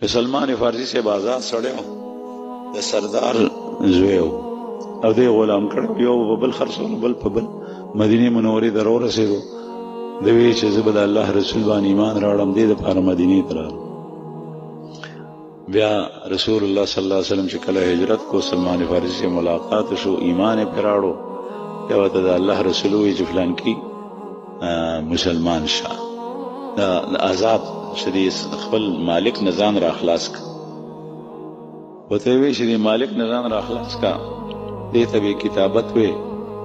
سلمان فارسی سے بازار سړی و د سردار زوی و او دی غلام کړی یو په بل خرڅولو بل په بل مدینې منورې ته راورسېدو دی وایي چې زه به د الله رسول باندې ایمان راوړم دې دپاره مدینې ته راغلم بیا رسول الله صلی الله علیه وسلم چې کله هجرت کو سلمان فارسی سے ملاقات شو ایمان یې پرې راوړو بیا ورته د الله رسول وایي چې فلان کی مسلمان شه د آزاد شدی خپل مالک نزان را اخلاص کا وته وی شدی مالک نزان را اخلاص کا دې ته به کتابت وی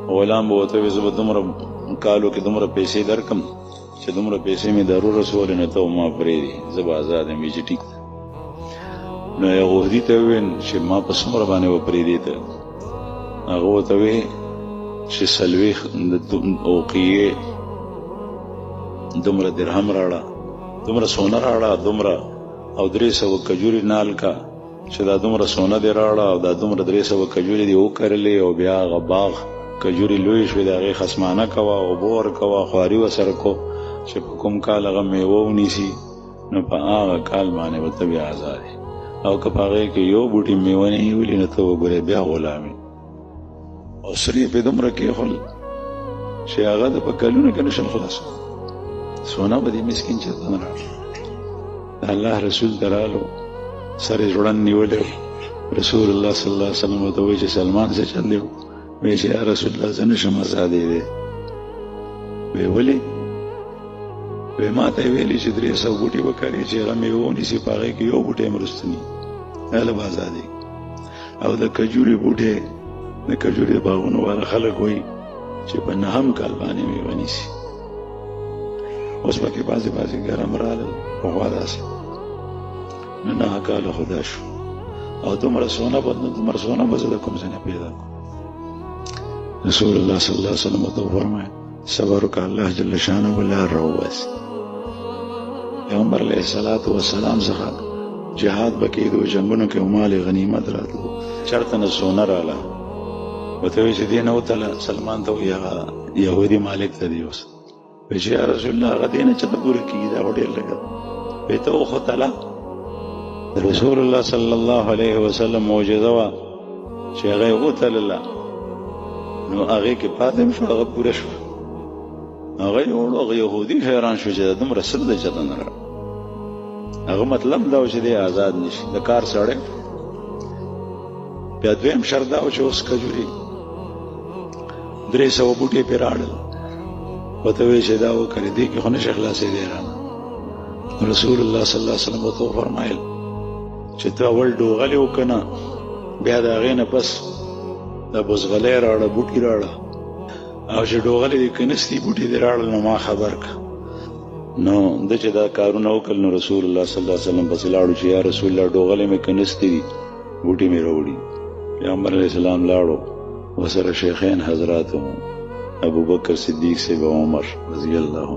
غلام وته وی زبر دمر کالو کې دمر پیسې درکم چې دمر پیسې می ضرور رسول نه ته ما پرې دي زب آزاد می چې ټیک نو یهودی ته وین چې ما په سمره باندې و پرې دي ته هغه وته وی چې سلويخ اوقیه دمر درهم راړه دومره سونه راړه دومره او 300 کجوري نال کا چې دا دومره سونه دی راړه او دا دومره 300 کجوري دی وکړلې او بیا غباغ کجوري لوی شوی دا غي خصمانه کوا او بور کوا خواري وسره کو چې کوم کال هغه میوه ونیسي نو په هغه کال باندې وته بیا آزاد او کپاغه کې یو بوټي میوه نه ویلې نه ته وګوره بیا غلامي او سری په دومره کې خل چې هغه د پکلونه کې نشم خلاص سونا بدی مسکین چرته نه راځي الله رسول درالو سره جوړن نیولې رسول الله صلی الله علیه وسلم ته وایي چې سلمان څه چل دی وایي چې یا رسول الله زنه شم آزاد دی وی ولې وی ما ته ویلي چې 300 بوټي وکړي چې هغه مې ونی سي پاره کې یو بوټي مرستنی هله آزادي او د کجوري بوټي د کجوري باغونو والا خلک وایي چې په نهم کال باندې مې ونی سي اوس پکې بازي ګرم راغلل په خوا داسې نو نه کاله خدا شو او دومره سونه به زه د کوم ځای نه پیدا کړم رسول الله صلی الله علیه وسلم ته فرمایي صبر وکړه الله جل شانه ولا راوباسي پیغمبر علیه الصلاۃ والسلام څخه جهاد بکیدو جنگونو کې مال غنیمت راتلو چرته نه سونه رااله وته وی چې دې نه وتله سلمان ته یهودي مالک ته دی اوس ویچه یا رسول اللہ غدینه چطا پوری کی دا وڑیر لگا ویتا او خطلا رسول اللہ صلی اللہ علیہ وسلم موجزه وا چې هغه غوتل الله نو هغه کې پاتم شو هغه پوره شو هغه وړو هغه يهودي حیران شو چې دم رسول د چته نه هغه مطلب دا و چې دی آزاد نشي د کار سره بیا دویم شرط دا و چې اوس کجوري 300 بوټي پیراړل وته وی چې دا وکړي دي کې خو نشه خلاصې دی رانه رسول الله صلی الله علیه وسلم ته فرمایل چې تا ول ډوغلی وکنه بیا دا غینه پس د بوزغلې راړه بوټي راړه او چې ډوغلی دي کنيستي بوټي دی راړه نو ما خبر ک نو د چې دا کارونه وکړ نو رسول الله صلی الله علیه وسلم پس لاړو چې یا رسول الله ډوغلی مې کنيستي دي بوټي مې راوړي پیغمبر علیه السلام لاړو وسره شیخین حضرات ابو بکر صدیق سے و عمر رضی اللہ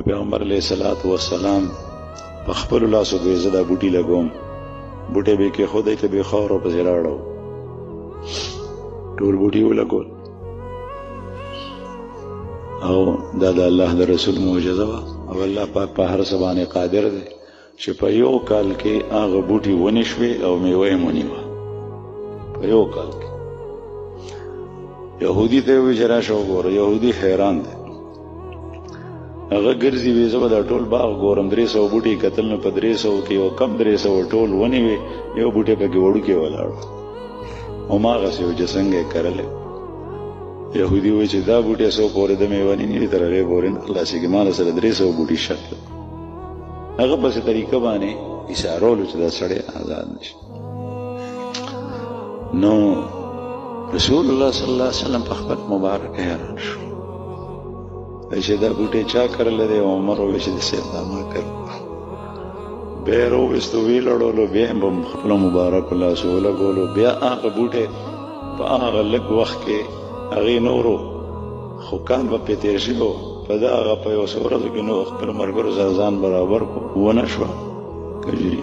پیغمبر علیہ الصلوۃ والسلام په خپل لاسو به زدا بوټي لګوم بوټي به کې خدای ته به خور په زراړو ټول بوټي ولګول او دا د الله د رسول معجزه وا او الله پاک په هر څه باندې قادر دی چې په یو کال کې هغه بوټي ونشوي او میوه یې مونیوا په یو کال کې یهودی ته وی جرا شو ګور یهودی حیران دی هغه ګرځي وی زما دا ټول باغ ګورم 300 بوټي قتل نه په 300 کې او کم 300 ټول ونی وی یو بوټي په ګوړو کې ولاړ او ما غسه چې څنګه کړل یهودی وی چې دا بوټي سو پورې د میوانی نه ترغه ګورین الله چې مال سره 300 بوټي شت هغه په څه طریقه باندې اشاره ول چې دا سړی آزاد نشي نو رسول الله صلی الله علیه وسلم په خپل مبارک حیران شو چې دا بوټي چا کړل دی عمر او چې سید ما کړ بیرو وستو ویلړو بیا هم خپل مبارک الله سوله ګولو بیا هغه بوټي په هغه لږ وخت کې هغه نورو خو کان په پته شو په دا هغه په یو سورته کې نو خپل مرګ ځان برابر کو ونه شو کجري